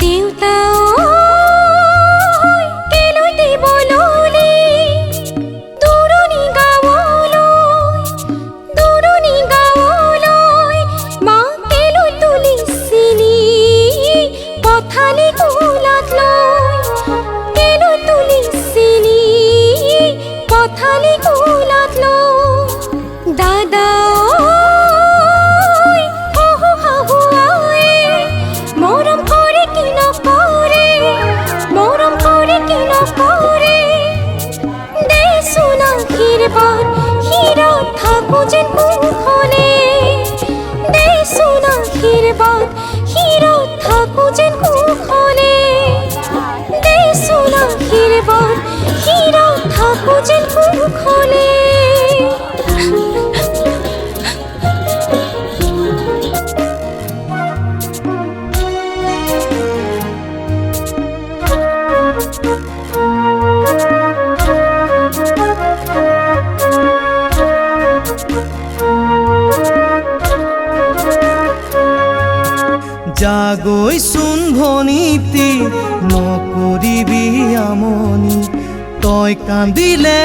দেউতা কেলৈ দিবলৈ দূৰণি গাঁৱলৈ মা কেলৈ তুলিছিলি পথালি কোলাত লৈ কেলৈ তুলিছিলি পথালি কোলাত লৈ দাদা থাকোঁযেন কুশলে দেচোন আশীৰ্বাদ হিৰত থাকোঁযেন কুশলে দেচোন আশীৰ্বাদ হিৰত থাকোঁযেন কুশলে जागैचोन भनिति नकरिबि आमनि तय कान्दिले